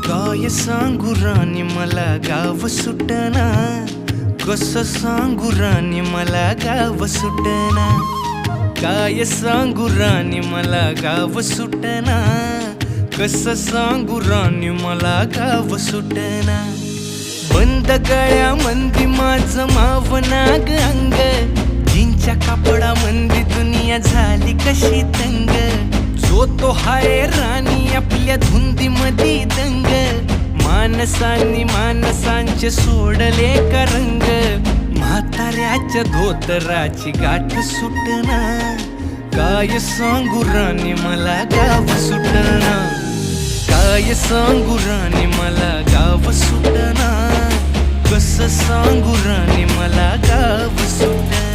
काय सांगू राणी मला गाव सुटना, कसं सांगू राणी मला गाव सुटना. काय सांगू राणी मला गाव सुटना, कसं सांगू राणी मला गाव सुटना. बंद गळ्यामंदी माझं मावनाग अंग, जीनच्या कापडामंदी दुनिया झाली कशी तंग. जो तो हाय राणी आपल्या धुंदीमधी दंग, माणसांनी माणसांचे सोडले का रंग. म्हाताऱ्याच्या धोतराची गाठ सुटना, काय सांगू राणी मला गाव सुटना. काय सांगू राणी मला गाव सुटना, कसं सांगू राणी मला गाव सुटना.